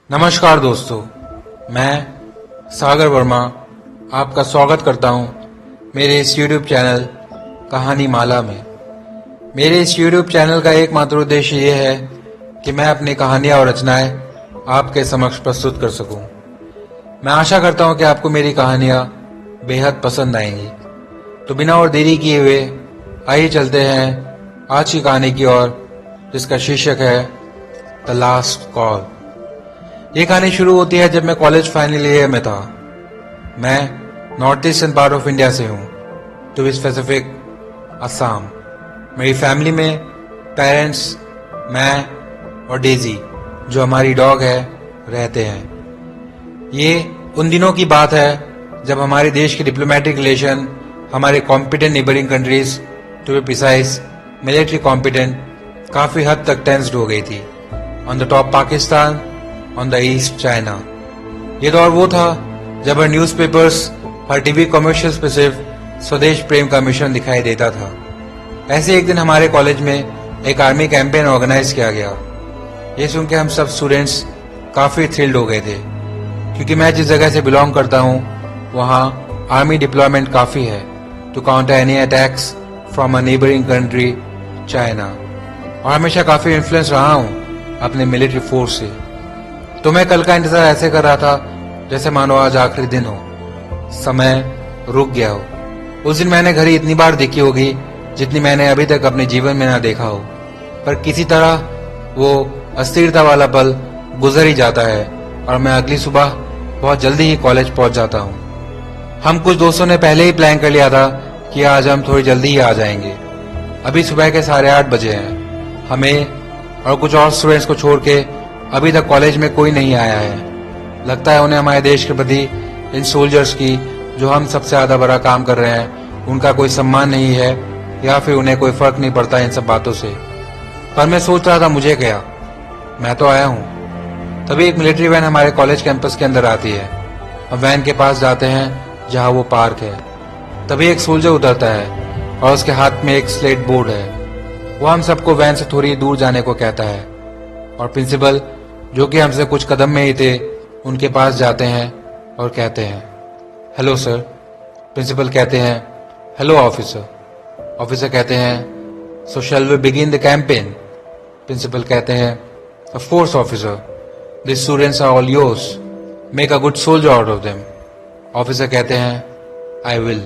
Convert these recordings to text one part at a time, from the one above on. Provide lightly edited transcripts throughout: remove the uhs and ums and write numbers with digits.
नमस्कार दोस्तों, मैं सागर वर्मा आपका स्वागत करता हूं मेरे इस YouTube चैनल कहानी माला में। मेरे इस YouTube चैनल का एकमात्र उद्देश्य ये है कि मैं अपनी कहानियां और रचनाएं आपके समक्ष प्रस्तुत कर सकूं। मैं आशा करता हूं कि आपको मेरी कहानियां बेहद पसंद आएंगी। तो बिना और देरी किए हुए आइए चलते हैं आज की कहानी की ओर, जिसका शीर्षक है द लास्ट कॉल। ये कहानी शुरू होती है जब मैं कॉलेज फाइनल ईयर में था। मैं north eastern part of India से हूँ, टू बी स्पेसिफिक असम। मेरी फैमिली में पेरेंट्स, मैं और डेजी जो हमारी डॉग है रहते हैं। ये उन दिनों की बात है जब हमारे देश के डिप्लोमेटिक रिलेशन हमारे competent neighbouring countries, to be precise military competent, काफी हद तक टेंस्ड हो गई थी। On the top Pakistan, on the east China. ये दौर वो था जब हर न्यूज़पेपर्स, हर टीवी कमर्शियल्स पे सिर्फ स्वदेश प्रेम का मिशन दिखाई देता था। ऐसे एक दिन हमारे कॉलेज में एक आर्मी कैंपेन ऑर्गेनाइज किया गया। ये सुन के हम सब स्टूडेंट्स काफी थ्रिल्ड हो गए थे, क्योंकि मैं जिस जगह से बिलोंग करता हूँ वहाँ आर्मी डिप्लॉयमेंट काफी है to counter any attacks from a neighbouring country China. और हमेशा काफी इन्फ्लुएंस रहा हूँ अपने मिलिट्री फोर्स से। तो मैं कल का इंतजार ऐसे कर रहा था जैसे मानो आज आखिरी दिन हो, समय रुक गया हो। उस दिन मैंने घड़ी इतनी बार देखी होगी जितनी मैंने अभी तक अपने जीवन में ना देखा हो, पर किसी तरह वो अस्थिरता वाला पल गुजर ही जाता है और मैं अगली सुबह बहुत जल्दी ही कॉलेज पहुंच जाता हूँ। हम कुछ दोस्तों ने पहले ही प्लान कर लिया था कि आज हम थोड़ी जल्दी ही आ जाएंगे। अभी सुबह के 8:30 बजे हैं। हमें और कुछ और स्टूडेंट्स को छोड़ के अभी तक कॉलेज में कोई नहीं आया है। लगता है उन्हें हमारे देश के प्रति, इन सोल्जर्स की जो हम सबसे ज्यादा बड़ा काम कर रहे हैं, उनका कोई सम्मान नहीं है, या फिर उन्हें कोई फर्क नहीं पड़ता इन सब बातों से। पर मैं सोच रहा था मुझे क्या, मैं तो आया हूँ। तभी एक मिलिट्री वैन हमारे कॉलेज कैंपस के अंदर आती है। हम वैन के पास जाते हैं जहाँ वो पार्क है। तभी एक सोल्जर उतरता है और उसके हाथ में एक स्लेट बोर्ड है। वो हम सबको वैन से थोड़ी दूर जाने को कहता है और प्रिंसिपल, जो कि हमसे कुछ कदम में ही थे, उनके पास जाते हैं और कहते हैं, हेलो सर। प्रिंसिपल कहते हैं, हेलो ऑफिसर। ऑफिसर कहते हैं, so shall we begin the campaign. Principal कहते हैं, of course officer, the students are all yours, make a good soldier out of them. Officer कहते हैं, आई विल।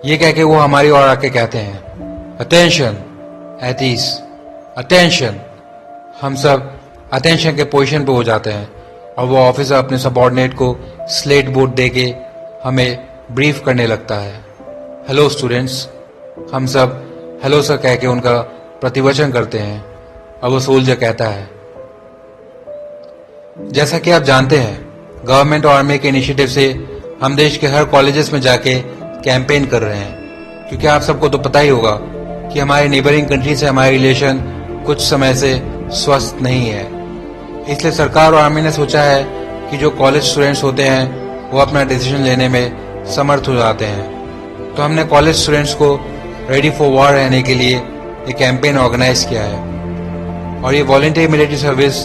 ये कह के वो हमारी ओर आके कहते हैं, अटेंशन एथीस, अटेंशन। हम सब अटेंशन के पोजीशन पे हो जाते हैं और वो ऑफिसर अपने सबऑर्डिनेट को स्लेट बोर्ड दे के हमें ब्रीफ करने लगता है। Hello students. हम सब हेलो सर कह के उनका प्रतिवचन करते हैं और वो सोल्जर कहता है, जैसा कि आप जानते हैं, गवर्नमेंट और आर्मी के इनिशिएटिव से हम देश के हर कॉलेजेस में जाके कैंपेन कर रहे हैं, क्योंकि आप सबको तो पता ही होगा कि हमारे नेबरिंग कंट्री से हमारे रिलेशन कुछ समय से स्वस्थ नहीं है। इसलिए सरकार और आर्मी ने सोचा है कि जो कॉलेज स्टूडेंट्स होते हैं वो अपना डिसीजन लेने में समर्थ हो जाते हैं। तो हमने कॉलेज स्टूडेंट्स को रेडी फॉर वॉर रहने के लिए एक कैंपेन ऑर्गेनाइज किया है और ये वॉलंटियर मिलिट्री सर्विस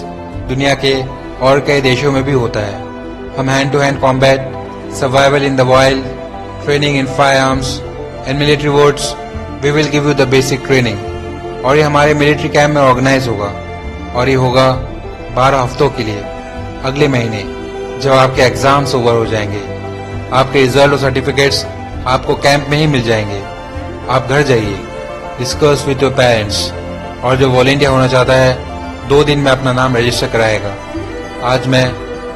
दुनिया के और कई देशों में भी होता है। हम hand to hand combat, survival in the wild, training in firearms and military words, we will give you the basic training. और ये हमारे मिलिट्री कैंप में ऑर्गेनाइज होगा और ये होगा 12 हफ्तों के लिए। अगले महीने जब आपके एग्जाम्स ओवर हो जाएंगे, आपके रिजल्ट और सर्टिफिकेट्स आपको कैंप में ही मिल जाएंगे। आप घर जाइए, डिस्कस विद योर पेरेंट्स, और जो वॉलंटियर होना चाहता है 2 दिन में अपना नाम रजिस्टर कराएगा। आज मैं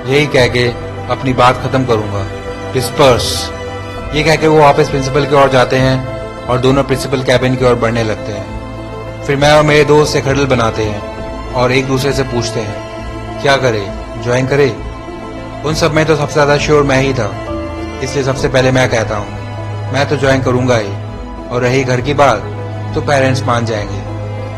यही कह के अपनी बात खत्म करूंगा। डिस्पर्स। ये कह के वो वापस प्रिंसिपल की ओर जाते हैं और दोनों प्रिंसिपल कैबिन की ओर बढ़ने लगते हैं। फिर मैं और मेरे दोस्त एक हडल बनाते हैं और एक दूसरे से पूछते हैं, क्या करें, ज्वाइन करें। उन सब में तो सबसे ज्यादा श्योर मैं ही था, इसलिए सबसे पहले मैं कहता हूँ, मैं तो ज्वाइन करूंगा ही। और रही घर की बात, तो पेरेंट्स मान जाएंगे।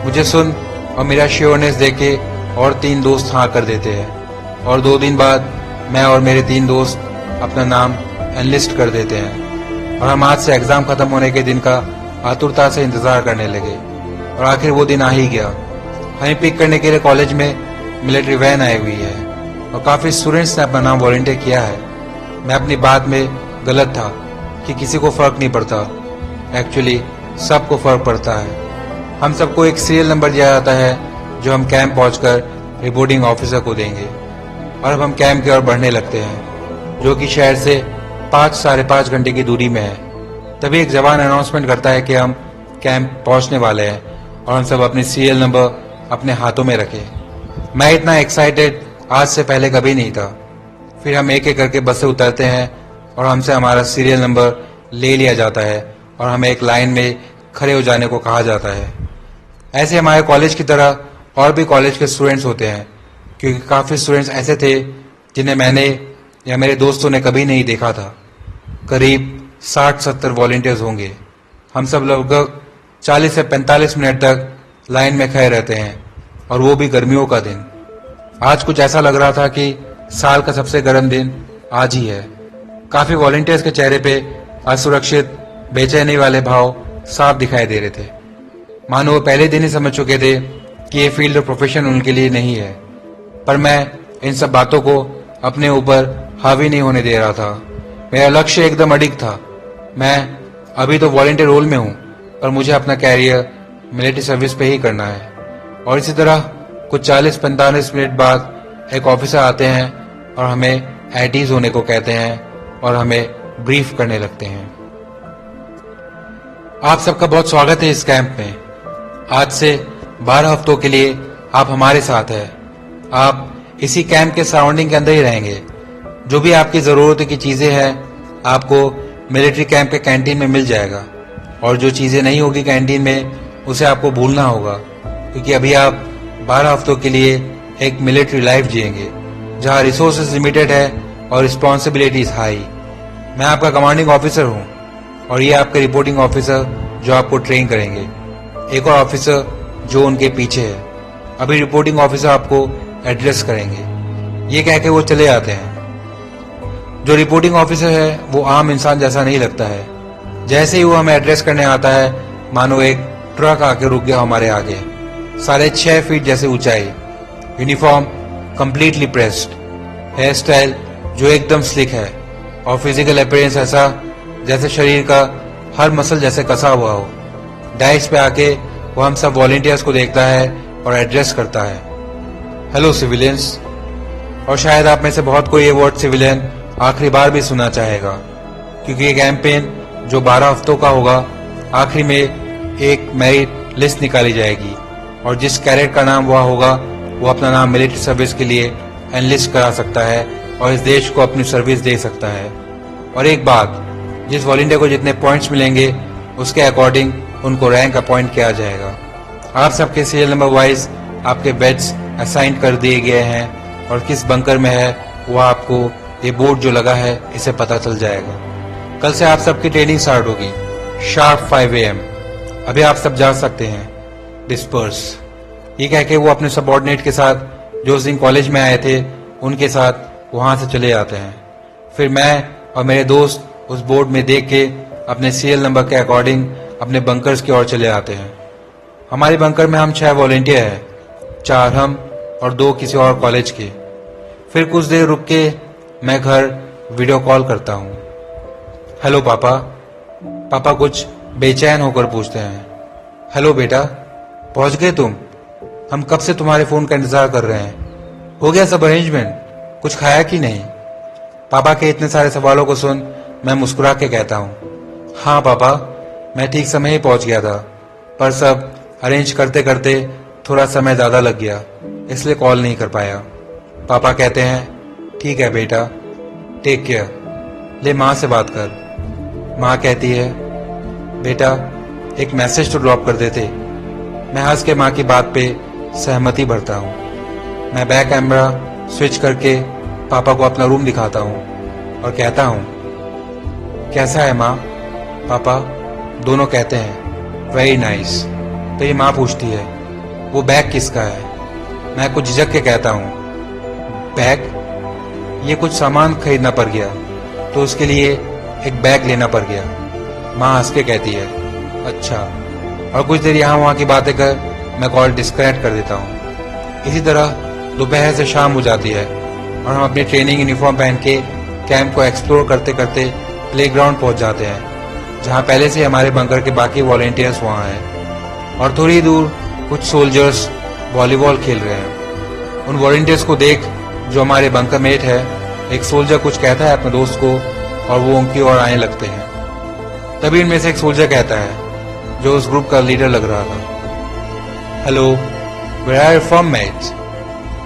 मुझे सुन और मेरा श्योरनेस देख के और 3 दोस्त हाँ कर देते हैं और 2 दिन बाद मैं और मेरे 3 दोस्त अपना नाम एनलिस्ट कर देते हैं और हम आज से एग्जाम खत्म होने के दिन का आतुरता से इंतजार करने लगे। और आखिर वो दिन आ ही गया। हमें पिक करने के लिए कॉलेज में मिलिट्री वैन आई हुई है। और काफ़ी स्टूडेंट्स ने अपना नाम वॉलंटियर किया है। मैं अपनी बात में गलत था कि किसी को फ़र्क नहीं पड़ता। एक्चुअली सबको फ़र्क पड़ता है। हम सबको एक सीरियल नंबर दिया जाता है जो हम कैंप पहुंचकर रिपोर्टिंग ऑफिसर को देंगे, और अब हम कैंप की ओर बढ़ने लगते हैं, जो कि शहर से 5-5.5 घंटे की दूरी में है। तभी एक जवान अनाउंसमेंट करता है कि हम कैंप पहुंचने वाले हैं और हम सब अपने सीरियल नंबर अपने हाथों में रखें। मैं इतना एक्साइटेड आज से पहले कभी नहीं था। फिर हम एक एक करके बस से उतरते हैं और हमसे हमारा सीरियल नंबर ले लिया जाता है और हमें एक लाइन में खड़े हो जाने को कहा जाता है। ऐसे हमारे कॉलेज की तरह और भी कॉलेज के स्टूडेंट्स होते हैं, क्योंकि काफ़ी स्टूडेंट्स ऐसे थे जिन्हें मैंने या मेरे दोस्तों ने कभी नहीं देखा था। करीब 60-70 वॉलंटियर्स होंगे। हम सब लगभग 40 से 45 मिनट तक लाइन में खड़े रहते हैं, और वो भी गर्मियों का दिन। आज कुछ ऐसा लग रहा था कि साल का सबसे गर्म दिन आज ही है। काफ़ी वॉलंटियर्स के चेहरे पे असुरक्षित, बेचैनी वाले भाव साफ दिखाई दे रहे थे, मानो वो पहले दिन ही समझ चुके थे कि ये फील्ड और प्रोफेशन उनके लिए नहीं है। पर मैं इन सब बातों को अपने ऊपर हावी नहीं होने दे रहा था। मेरा लक्ष्य एकदम अडिग था। मैं अभी तो वॉलंटियर रोल में हूँ, पर मुझे अपना कैरियर मिलिट्री सर्विस पे ही करना है। और इसी तरह कुछ 40-45 मिनट बाद एक ऑफिसर आते हैं और हमें एटीज होने को कहते हैं और हमें ब्रीफ करने लगते हैं। आप सबका बहुत स्वागत है इस कैंप में। आज से 12 हफ्तों के लिए आप हमारे साथ हैं। आप इसी कैंप के सराउंडिंग के अंदर ही रहेंगे। जो भी आपकी ज़रूरत की चीज़ें हैं आपको मिलिट्री कैंप के कैंटीन में मिल जाएगा, और जो चीज़ें नहीं होगी कैंटीन में उसे आपको भूलना होगा, क्योंकि अभी आप 12 हफ्तों के लिए एक मिलिट्री लाइफ जिएंगे जहां रिसोर्सेज लिमिटेड है और रिस्पॉन्सिबिलिटीज हाई। मैं आपका कमांडिंग ऑफिसर हूं और ये आपके रिपोर्टिंग ऑफिसर जो आपको ट्रेन करेंगे। एक और ऑफिसर जो उनके पीछे है। अभी रिपोर्टिंग ऑफिसर आपको एड्रेस करेंगे। ये कह के वो चले जाते हैं। जो रिपोर्टिंग ऑफिसर है वो आम इंसान जैसा नहीं लगता है। जैसे ही वो हमें एड्रेस करने आता है, मानो एक ट्रक आके रुक गया हमारे आगे। 6.5 फीट जैसे ऊंचाई, uniform completely pressed, hairstyle जो एकदम स्लिक है, और फिजिकल अपीयरेंस ऐसा जैसे शरीर का हर मसल जैसे कसा हुआ हो। डाइस पे आके वो हम सब वॉलंटियर्स को देखता है और एड्रेस करता है, हेलो सिविलियंस। और शायद आप में से बहुत कोई ये वर्ड सिविलियन आखिरी बार भी सुनना चाहेगा, क्योंकि ये कैंपेन जो 12 हफ्तों का होगा, आखिरी में एक मेरिट लिस्ट निकाली जाएगी, और जिस कैडेट का नाम हुआ होगा वो अपना नाम मिलिट्री सर्विस के लिए एनलिस्ट करा सकता है और इस देश को अपनी सर्विस दे सकता है। और एक बात, जिस वॉलंटियर को जितने पॉइंट्स मिलेंगे उसके अकॉर्डिंग उनको रैंक अपॉइंट किया जाएगा। आप सबके सीरियल नंबर वाइज आपके बेड्स असाइन कर दिए गए हैं, और किस बंकर में है वो आपको ये बोर्ड जो लगा है इसे पता चल जाएगा। कल से आप सबकी ट्रेनिंग स्टार्ट होगी शार्प 5 AM। अभी आप सब जा सकते हैं, डिस्पर्स। ये कह के वो अपने सबऑर्डिनेट के साथ जो उस दिन कॉलेज में आए थे उनके साथ वहां से चले जाते हैं। फिर मैं और मेरे दोस्त उस बोर्ड में देख के अपने सीरियल नंबर के अकॉर्डिंग अपने बंकर्स की ओर चले आते हैं। हमारे बंकर में हम 6 वॉलंटियर हैं, 4 हम और 2 किसी और कॉलेज के। फिर कुछ देर रुक के मैं घर वीडियो कॉल करता हूँ। हेलो पापा। पापा कुछ बेचैन होकर पूछते हैं, हेलो बेटा, पहुंच गए तुम? हम कब से तुम्हारे फोन का इंतजार कर रहे हैं। हो गया सब अरेंजमेंट? कुछ खाया कि नहीं? पापा के इतने सारे सवालों को सुन मैं मुस्कुरा के कहता हूँ, हाँ पापा, मैं ठीक समय ही पहुंच गया था, पर सब अरेंज करते करते थोड़ा समय ज़्यादा लग गया, इसलिए कॉल नहीं कर पाया। पापा कहते हैं, ठीक है बेटा, टेक केयर, ले माँ से बात कर। माँ कहती है, बेटा एक मैसेज तो ड्रॉप कर देते। मैं हंस के माँ की बात पे सहमति भरता हूँ। मैं बैक कैमरा स्विच करके पापा को अपना रूम दिखाता हूँ और कहता हूँ, कैसा है माँ? पापा दोनों कहते हैं, वेरी नाइस। तेरी माँ पूछती है, वो बैग किसका है? मैं कुछ झिझक के कहता हूँ, बैग? ये कुछ सामान खरीदना पड़ गया तो उसके लिए एक बैग लेना पड़ गया। माँ हंस के कहती है, अच्छा। और कुछ देर यहाँ वहाँ की बातें कर मैं कॉल डिस्कनेक्ट कर देता हूँ। इसी तरह दोपहर से शाम हो जाती है और हम अपनी ट्रेनिंग यूनिफॉर्म पहन के कैंप को एक्सप्लोर करते करते प्लेग्राउंड पहुंच जाते हैं, जहां पहले से हमारे बंकर के बाकी वॉलेंटियर्स वहां हैं और थोड़ी दूर कुछ सोल्जर्स वॉलीबॉल खेल रहे हैं। उन वॉलेंटियर्स को देख जो हमारे बंकर मेट है, एक सोल्जर कुछ कहता है अपने दोस्त को और वो उनकी ओर आने लगते हैं। तभी इनमें से एक सोल्जर कहता है जो उस ग्रुप का लीडर लग रहा था, hello, where are you from mate?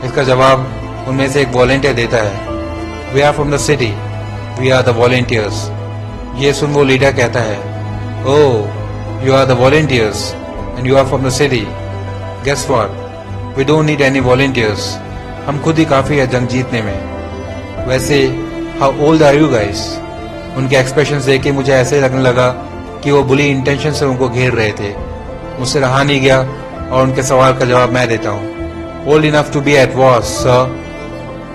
इसका जवाब उनमें से एक वॉलेंटियर देता है, we are from the city, we are the volunteers. ये सुन वो लीडर कहता है, oh, you are the volunteers and you are from the city. Guess what, we don't need any volunteers, हम खुद ही काफी है जंग जीतने में। वैसे how old are you guys? उनके एक्सप्रेशंस देख के मुझे ऐसे लगने लगा कि वो बुरी इंटेंशन से उनको घेर रहे थे। मुझसे रहा नहीं गया और उनके सवाल का जवाब मैं देता हूँ, old enough to be at war sir.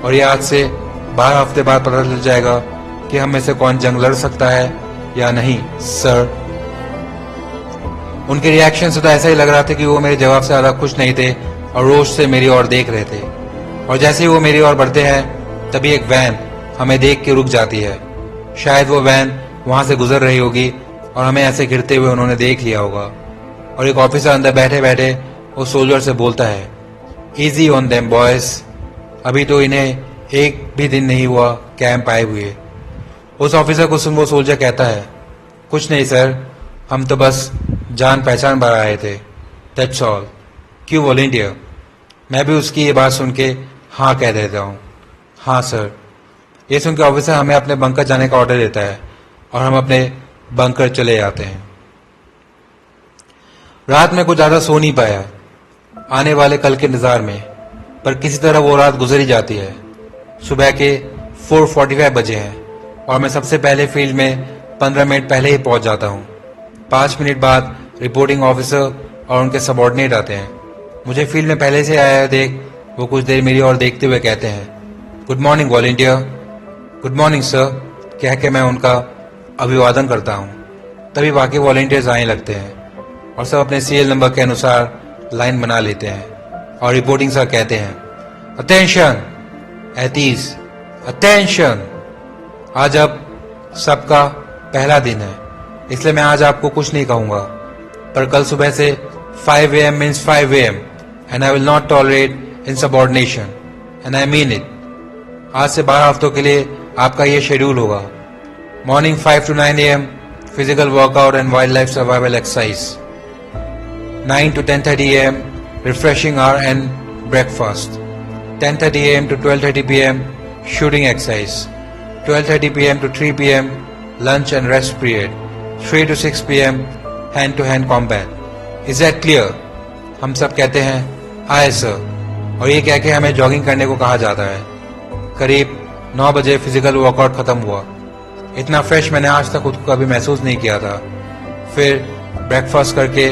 और ये आज से 12 हफ्ते बाद पता चल जाएगा कि हम में से कौन जंग लड़ सकता है या नहीं सर। उनके रिएक्शन से तो ऐसा ही लग रहा था कि वो मेरे जवाब से ज्यादा खुश नहीं थे और रोष से मेरी ओर देख रहे थे। और जैसे ही वो मेरी ओर बढ़ते हैं तभी एक वैन हमें देख के रुक जाती है। शायद वो वैन वहां से गुजर रही होगी और हमें ऐसे गिरते हुए उन्होंने देख लिया होगा। और एक ऑफिसर अंदर बैठे बैठे उस सोल्जर से बोलता है, इजी ऑन देम बॉयज, अभी तो इन्हें एक भी दिन नहीं हुआ कैंप आए हुए। उस ऑफिसर को सुन वो सोल्जर कहता है, कुछ नहीं सर, हम तो बस जान पहचान बढ़ा रहे थे, दैट्स ऑल। क्यों वॉलेंटियर? मैं भी उसकी ये बात सुन के हाँ कह देता हूँ, हाँ सर। ये सुन के ऑफिसर हमें अपने बंकर जाने का ऑर्डर देता है और हम अपने बंकर चले जाते हैं। रात में कुछ ज्यादा सो नहीं पाया आने वाले कल के इंतजार में, पर किसी तरह वो रात गुजर ही जाती है। सुबह के 4:45 बजे हैं और मैं सबसे पहले फील्ड में 15 मिनट पहले ही पहुंच जाता हूं। 5 मिनट बाद रिपोर्टिंग ऑफिसर और उनके सबॉर्डिनेट आते हैं। मुझे फील्ड में पहले से आया देख वो कुछ देर मेरी ओर देखते हुए कहते हैं, good morning volunteer. Good morning sir कह के मैं उनका अभिवादन करता हूं। तभी बाकी वॉलेंटियर्स आने लगते हैं और सब अपने सीरियल नंबर के अनुसार लाइन बना लेते हैं और रिपोर्टिंग सर कहते हैं, अटेंशन एतीस, अटेंशन। आज अब सबका पहला दिन है, इसलिए मैं आज आपको कुछ नहीं कहूंगा, पर कल सुबह से 5 AM means 5 AM and I will not tolerate insubordination and I mean it. आज से 12 हफ्तों के लिए आपका ये शेड्यूल होगा। Morning 5 to 9 AM physical workout and wild life survival exercise, 9 to 10:30 AM refreshing hour and breakfast, 10:30 AM to 12:30 PM shooting exercise, 12:30 PM to 3 PM lunch and rest period, 3 to 6 PM hand to hand combat. Is that clear? हम सब कहते हैं आए sir, और ये कह के हमें जॉगिंग करने को कहा जाता है। करीब 9 बजे फिजिकल वर्कआउट खत्म हुआ। इतना फ्रेश मैंने आज तक खुद को कभी महसूस नहीं किया था। फिर ब्रेकफास्ट करके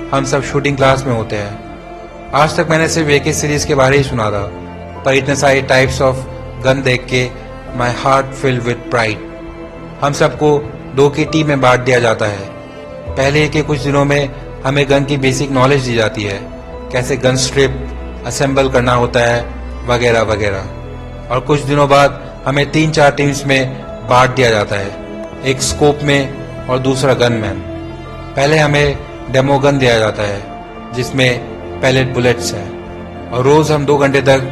हम सब शूटिंग क्लास में होते हैं। आज तक मैंने सिर्फ AK सीरीज के बारे ही सुना था, पर इतने सारे टाइप्स ऑफ गन देख के my heart filled with pride. हम सबको 2 की टीम में बांट दिया जाता है। पहले के कुछ दिनों में हमें गन की बेसिक नॉलेज दी जाती है, कैसे गन स्ट्रिप असेंबल करना होता है वगैरह वगैरह। और कुछ दिनों बाद हमें 3-4 टीम्स में बांट दिया जाता है, एक स्कोप में और दूसरा गनमैन। पहले हमें डेमो गन दिया जाता है जिसमें पैलेट बुलेट्स हैं, और रोज हम 2 घंटे तक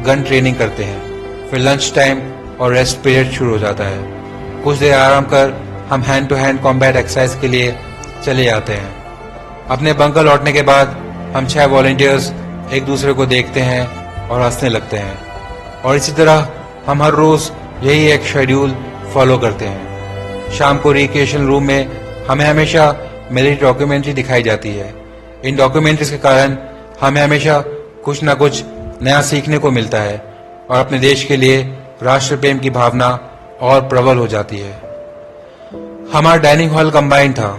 गन ट्रेनिंग करते हैं। फिर लंच टाइम और रेस्ट पीरियड शुरू हो जाता है। कुछ देर आराम कर हम hand to hand combat exercise के लिए चले जाते हैं। अपने बंकर लौटने के बाद हम 6 वॉलेंटियर्स एक दूसरे को देखते हैं और हंसने लगते हैं, और इसी तरह हम हर रोज यही एक शेड्यूल फॉलो करते हैं। शाम को रिक्रिएशन रूम में हमें हमेशा मेरी डॉक्यूमेंट्री दिखाई जाती है। इन डॉक्यूमेंट्रीज के कारण हमें हमेशा कुछ न कुछ नया सीखने को मिलता है और अपने देश के लिए राष्ट्र प्रेम की भावना और प्रबल हो जाती है। हमारा डाइनिंग हॉल कंबाइंड था,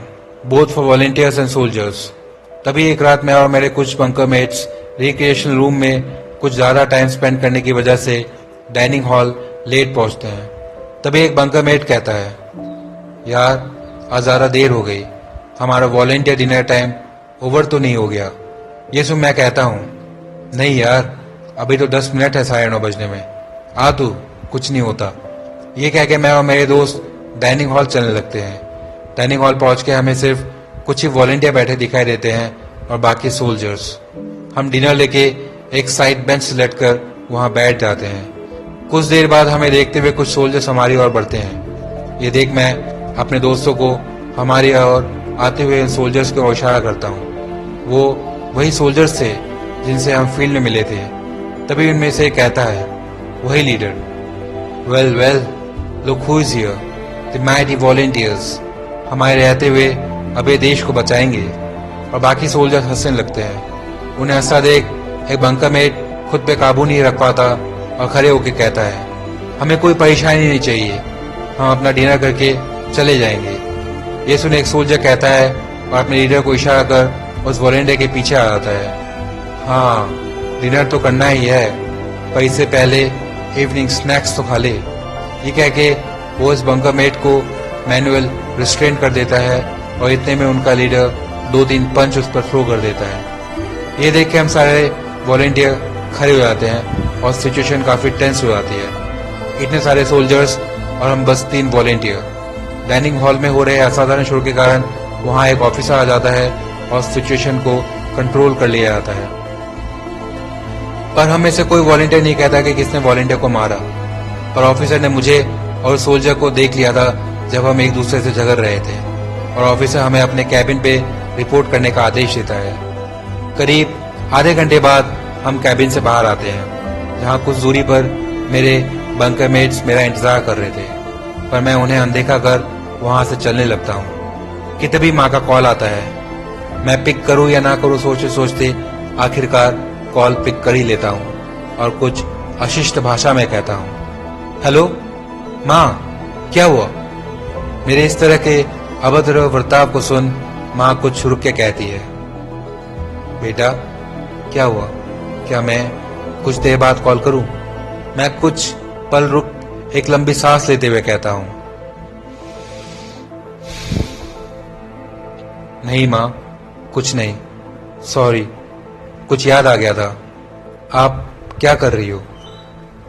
both for volunteers and soldiers. तभी एक रात मैं और मेरे कुछ बंकर मेट्स रिक्रिएशन रूम में कुछ ज्यादा टाइम स्पेंड करने की वजह से डाइनिंग हॉल लेट पहुंचते हैं। तभी एक बंकर मेट कहता है, यार आज ज्यादा देर हो गई, हमारा वॉलेंटियर डिनर टाइम ओवर तो नहीं हो गया? ये सुन मैं कहता हूँ, नहीं यार, अभी तो 10 मिनट है 9:30 बजने में, आ तू, कुछ नहीं होता। ये कह के मैं और मेरे दोस्त डाइनिंग हॉल चलने लगते हैं। डाइनिंग हॉल पहुंच के हमें सिर्फ कुछ ही वॉलंटियर बैठे दिखाई देते हैं और बाकी सोल्जर्स। हम डिनर लेके एक साइड बेंच सेलेक्ट कर वहां बैठ जाते हैं। कुछ देर बाद हमें देखते हुए कुछ सोल्जर्स हमारी ओर बढ़ते हैं। ये देख मैं अपने दोस्तों को हमारी ओर आते हुए सोल्जर्स की ओर इशारा करता हूँ। वो वही सोल्जर्स थे जिनसे हम फील्ड में मिले थे। तभी उनमें से एक कहता है, वही leader, well well, look who is here, the mighty volunteers, हमारे रहते हुए अब ये देश को बचाएंगे। और बाकी सोल्जर्स हंसने लगते हैं। उन्हें हंसा देख एक बंकरमेट खुद पे काबू नहीं रख पाता और खड़े होकर कहता है, हमें कोई परेशानी नहीं चाहिए, हम अपना डिनर करके चले जाएंगे। ये सुन एक सोल्जर कहता है और अपने लीडर को इशारा कर उस वॉलंटियर के पीछे आ जाता है। हाँ, डिनर तो करना ही है, पर इससे पहले इवनिंग स्नैक्स तो खा ले। ये कह के वो इस बंकरमेट को मैनुअल रिस्ट्रेन कर देता है और इतने में उनका लीडर 2-3 पंच उस पर थ्रो कर देता है। ये देख के हम सारे वॉलंटियर खड़े हो जाते हैं और सिचुएशन काफी टेंस हो जाती है। इतने सारे सोल्जर्स और हम बस 3 वॉलंटियर। डाइनिंग हॉल में हो रहे असाधारण शोर के कारण वहां एक ऑफिसर आ जाता है और सिचुएशन को कंट्रोल कर लिया जाता है। पर हमें से कोई वॉलंटियर नहीं कहता कि किसने वॉलंटियर को मारा। पर ऑफिसर ने मुझे और सोल्जर को देख लिया था जब हम एक दूसरे से झगड़ रहे थे और ऑफिसर हमें अपने कैबिन पे रिपोर्ट करने का आदेश देता है। करीब आधे घंटे बाद हम कैबिन से बाहर आते हैं, जहां कुछ दूरी पर मेरे बंकरमेट्स मेरा इंतजार कर रहे थे। पर मैं उन्हें अनदेखा कर वहां से चलने लगता हूँ कि तभी माँ का कॉल आता है। मैं पिक करूँ या ना करूँ सोचते सोचते आखिरकार कॉल पिक कर ही लेता हूँ और कुछ अशिष्ट भाषा में कहता हूँ, हेलो माँ, क्या हुआ? मेरे इस तरह के अभद्र वर्ताव को सुन माँ कुछ रुक के कहती है, बेटा क्या हुआ? क्या मैं कुछ देर बाद कॉल करूं? मैं कुछ पल रुक एक लंबी सांस लेते हुए कहता हूं, नहीं माँ, कुछ नहीं, सॉरी, कुछ याद आ गया था। आप क्या कर रही हो?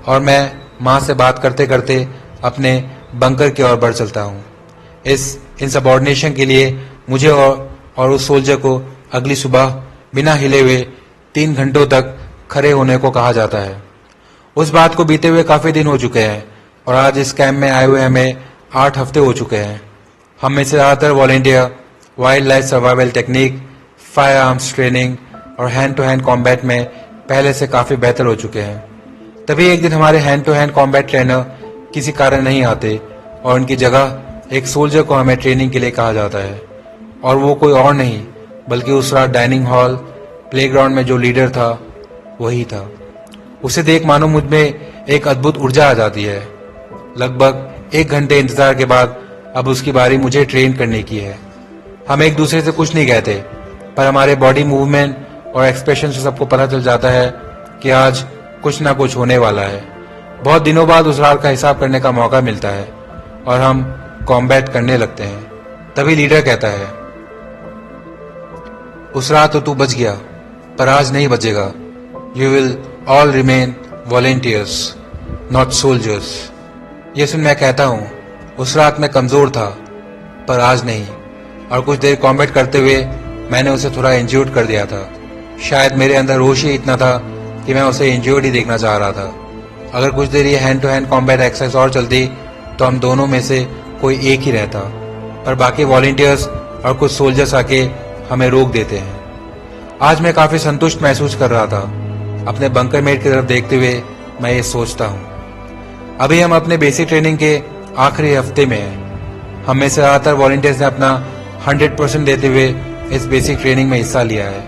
और मैं माँ से बात करते करते अपने बंकर की ओर बढ़ चलता हूँ। इस इनसबॉर्डिनेशन के लिए मुझे और उस सोल्जर को अगली सुबह बिना हिले हुए 3 घंटों तक खड़े होने को कहा जाता है। उस बात को बीते हुए काफी दिन हो चुके हैं और आज इस कैंप में आए हुए हमें 8 हफ्ते हो चुके हैं। हम में से ज्यादातर volunteer wild life survival technique, fire arms training और हैंड टू हैंड कॉम्बैट में पहले से काफी बेहतर हो चुके हैं। तभी एक दिन हमारे hand to hand combat trainer किसी कारण नहीं आते और उनकी जगह एक सोल्जर को हमें ट्रेनिंग के लिए कहा जाता है। और वो कोई और नहीं बल्कि उस रात डाइनिंग हॉल प्लेग्राउंड में जो लीडर था वही था। उसे देख मानो मुझ में एक अद्भुत ऊर्जा आ जाती है। लगभग 1 घंटे इंतजार के बाद अब उसकी बारी मुझे ट्रेन करने की है। हम एक दूसरे से कुछ नहीं कहते, पर हमारे बॉडी मूवमेंट और एक्सप्रेशन से सबको पता चल जाता है कि आज कुछ ना कुछ होने वाला है। बहुत दिनों बाद उस रात का हिसाब करने का मौका मिलता है और हम कॉम्बैट करने लगते हैं। तभी लीडर कहता है, उस रात तो तू बच गया, पर आज नहीं बचेगा। You will all remain volunteers, not soldiers. ये सुन मैं कहता हूँ, उस रात मैं कमजोर था, पर आज नहीं। और कुछ देर कॉम्बैट करते हुए मैंने उसे थोड़ा इंज्योर्ड कर दिया था। शायद मेरे अंदर रोष ही इतना था कि मैं उसे इंज्योर्ड ही देखना चाह रहा था। अगर कुछ देर ये hand to hand combat exercise और चलती तो हम दोनों में से कोई एक ही रहता, पर बाकी वॉलंटियर्स और कुछ सोल्जर्स आके हमें रोक देते हैं। आज मैं काफी संतुष्ट महसूस कर रहा था। अपने बंकरमेट की तरफ देखते हुए मैं ये सोचता हूँ, अभी हम अपने बेसिक ट्रेनिंग के आखिरी हफ्ते में हैं। हम में से ज्यादातर वॉलंटियर्स ने अपना 100% देते हुए इस बेसिक ट्रेनिंग में हिस्सा लिया है।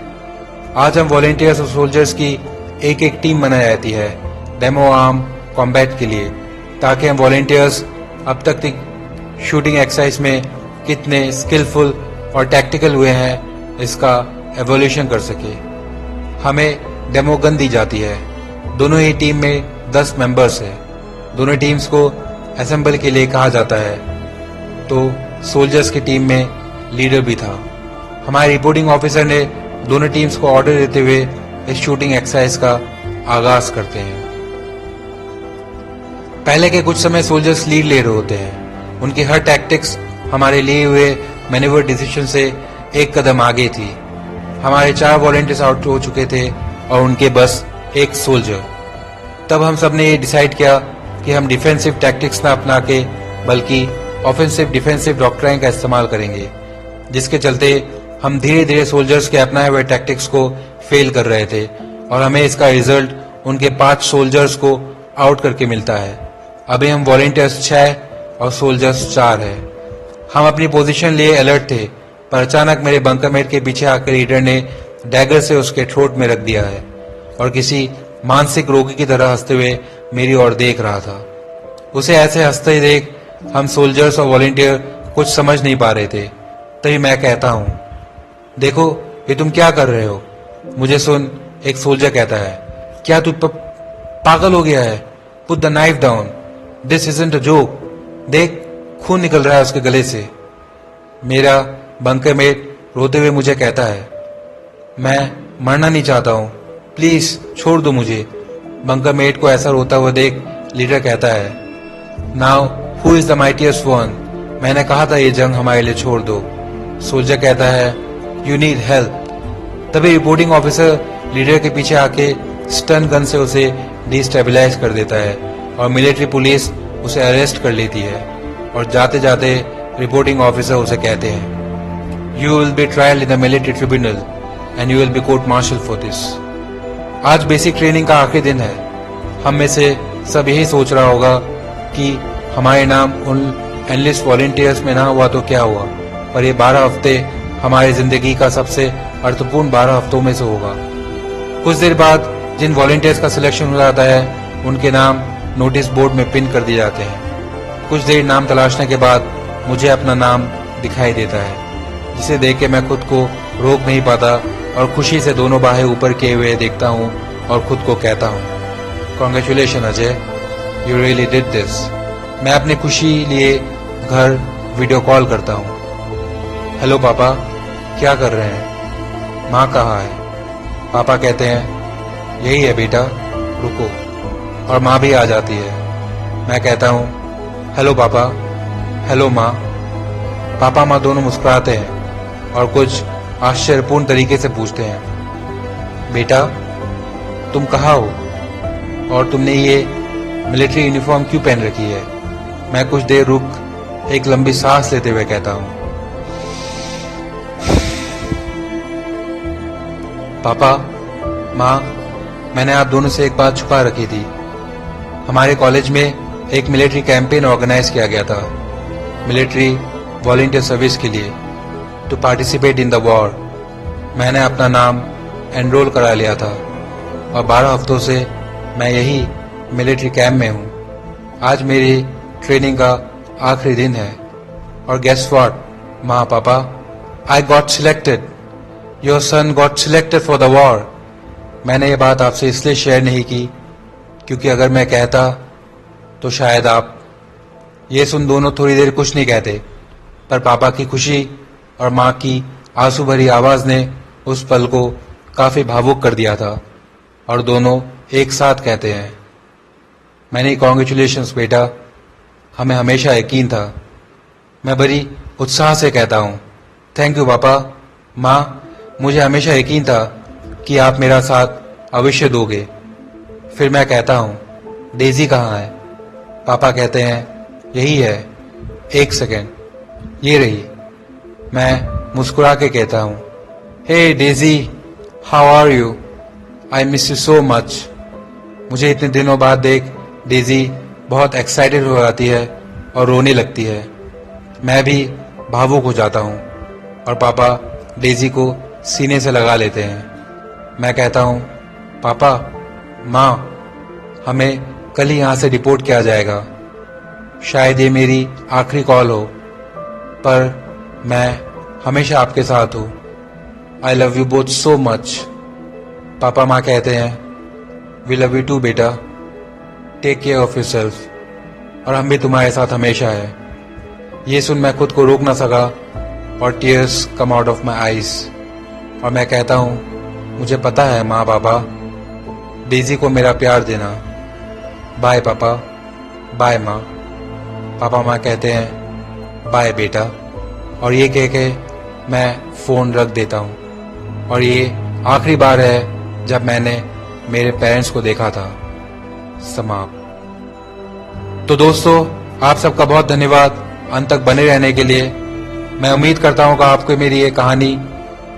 आज हम वॉलंटियर्स और सोल्जर्स की एक एक टीम बनाई जाती है डेमो आर्म कॉम्बैट के लिए, ताकि हम वॉलंटियर्स अब तक की शूटिंग एक्सरसाइज में कितने स्किलफुल और टैक्टिकल हुए हैं इसका एवोल्यूशन कर सके। हमें डेमो गन दी जाती है। दोनों ही टीम में 10 मेंबर्स हैं। दोनों टीम्स को असेंबल के लिए कहा जाता है। तो सोल्जर्स की टीम में लीडर भी था। हमारे रिपोर्टिंग ऑफिसर ने दोनों टीम्स को ऑर्डर देते हुए इस शूटिंग एक्सरसाइज का आगाज करते हैं। पहले के कुछ समय सोल्जर्स लीड ले रहे होते हैं। उनकी हर टैक्टिक्स हमारे लिए हुए मैनेवर डिसीजन से एक कदम आगे थी। हमारे 4 वॉलंटियर्स आउट हो चुके थे और उनके बस एक सोल्जर। तब हम सब ने ये डिसाइड किया कि हम डिफेंसिव टैक्टिक्स ना अपना के बल्कि ऑफेंसिव डिफेंसिव डॉक्ट्राइन का इस्तेमाल करेंगे, जिसके चलते हम धीरे धीरे सोल्जर्स के अपनाए हुए टैक्टिक्स को फेल कर रहे थे और हमें इसका रिजल्ट उनके 5 सोल्जर्स को आउट करके मिलता है। अभी हम वॉलंटियर्स 6 और सोल्जर्स 4 है। हम अपनी पोजीशन लिए अलर्ट थे, पर अचानक मेरे बंकरमेट के पीछे आकर लीडर ने डैगर से उसके थ्रोट में रख दिया है और किसी मानसिक रोगी की तरह हंसते हुए मेरी ओर देख रहा था। उसे ऐसे हंसते देख हम सोल्जर्स और वॉलंटियर कुछ समझ नहीं पा रहे थे। तभी मैं कहता हूँ, देखो ये तुम क्या कर रहे हो। मुझे सुन एक सोल्जर कहता है, क्या तू पागल हो गया है? Put the knife down, this isn't a joke. देख खून निकल रहा है उसके गले से। मेरा बंकरमेट रोते हुए मुझे कहता है, मैं मरना नहीं चाहता हूँ, प्लीज छोड़ दो मुझे। बंकरमेट को ऐसा रोता हुआ देख लीडर कहता है, now who is the mightiest one? मैंने कहा था ये जंग हमारे लिए छोड़ दो। सोल्जर कहता है, यू नीड हेल्प। तभी रिपोर्टिंग ऑफिसर लीडर के पीछे आके स्टन गन से उसे डिस्टेबलाइज कर देता है और मिलिट्री पुलिस उसे अरेस्ट कर लेती है और जाते जाते रिपोर्टिंग ऑफिसर उसे कहते हैं, you will be trial in the military tribunal and you will be court martial for this. आज बेसिक ट्रेनिंग का आखिरी दिन है। हम में से सब यही सोच रहा होगा कि हमारे नाम उन एनलिस्ट वॉलंटियर्स में ना हुआ तो क्या हुआ, पर ये 12 हफ्ते हमारी जिंदगी का सबसे अर्थपूर्ण 12 हफ्तों में से होगा। कुछ देर बाद जिन वॉलंटियर्स का सिलेक्शन हो जाता है उनके नाम नोटिस बोर्ड में पिन कर दिए जाते हैं। कुछ देर नाम तलाशने के बाद मुझे अपना नाम दिखाई देता है, जिसे देख के मैं खुद को रोक नहीं पाता और खुशी से दोनों बाहें ऊपर किए हुए देखता हूँ और खुद को कहता हूँ, congratulation Ajay, you really did this. मैं अपनी खुशी लिए घर वीडियो कॉल करता हूँ। हेलो पापा, क्या कर रहे हैं? माँ कहाँ है? पापा कहते हैं, यही है बेटा, रुको। और माँ भी आ जाती है। मैं कहता हूँ, हेलो पापा, हेलो माँ। पापा माँ दोनों मुस्कुराते हैं और कुछ आश्चर्यपूर्ण तरीके से पूछते हैं, बेटा तुम कहाँ हो और तुमने ये मिलिट्री यूनिफॉर्म क्यों पहन रखी है? मैं कुछ देर रुक एक लंबी सांस लेते हुए कहता हूँ, पापा माँ, मैंने आप दोनों से एक बात छुपा रखी थी। हमारे कॉलेज में एक मिलिट्री कैंपेन ऑर्गेनाइज किया गया था, मिलिट्री वॉलंटियर सर्विस के लिए, to participate in the war. मैंने अपना नाम एनरोल करा लिया था और 12 हफ्तों से मैं यही मिलिट्री कैंप में हूँ। आज मेरी ट्रेनिंग का आखिरी दिन है और गेस व्हाट माँ पापा, I got selected, your son got selected for the war. मैंने ये बात आपसे इसलिए शेयर नहीं की क्योंकि अगर मैं कहता तो शायद आप। ये सुन दोनों थोड़ी देर कुछ नहीं कहते, पर पापा की खुशी और माँ की आंसू भरी आवाज ने उस पल को काफी भावुक कर दिया था और दोनों एक साथ कहते हैं, मैंने कॉन्ग्रेचुलेशंस बेटा, हमें हमेशा यकीन था। मैं बड़ी उत्साह से कहता हूँ, थैंक यू पापा माँ, मुझे हमेशा यकीन था कि आप मेरा साथ अवश्य दोगे। फिर मैं कहता हूँ, डेजी कहाँ है? पापा कहते हैं, यही है, एक सेकेंड, ये रही। मैं मुस्कुरा के कहता हूँ, hey Daisy, how are you? I miss you so much. मुझे इतने दिनों बाद देख डेजी बहुत एक्साइटेड हो जाती है और रोने लगती है। मैं भी भावुक हो जाता हूँ और पापा डेजी को सीने से लगा लेते हैं। मैं कहता हूँ, पापा माँ, हमें कल ही यहाँ से रिपोर्ट किया जाएगा। शायद ये मेरी आखिरी कॉल हो, पर मैं हमेशा आपके साथ हूँ। I love you both so much. पापा माँ कहते हैं, वी लव यू टू बेटा, टेक केयर ऑफ योरसेल्फ, और हम भी तुम्हारे साथ हमेशा है। ये सुन मैं खुद को रोक ना सका और tears come out of my eyes और मैं कहता हूँ, मुझे पता है माँ पापा, डेजी को मेरा प्यार देना। बाय पापा, बाय माँ। पापा माँ कहते हैं बाय बेटा, और ये कह के मैं फ़ोन रख देता हूँ। और ये आखिरी बार है जब मैंने मेरे पेरेंट्स को देखा था। समाप्त। तो दोस्तों, आप सबका बहुत धन्यवाद अंत तक बने रहने के लिए। मैं उम्मीद करता हूँ कि आपको मेरी ये कहानी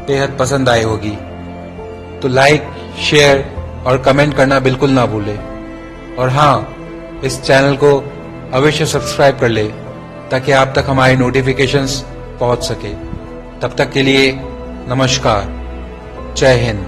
बेहद पसंद आई होगी। तो लाइक, शेयर और कमेंट करना बिल्कुल ना भूलें। और हाँ, इस चैनल को अवश्य सब्सक्राइब कर ले ताकि आप तक हमारी नोटिफिकेशंस पहुंच सके। तब तक के लिए नमस्कार। जय हिंद।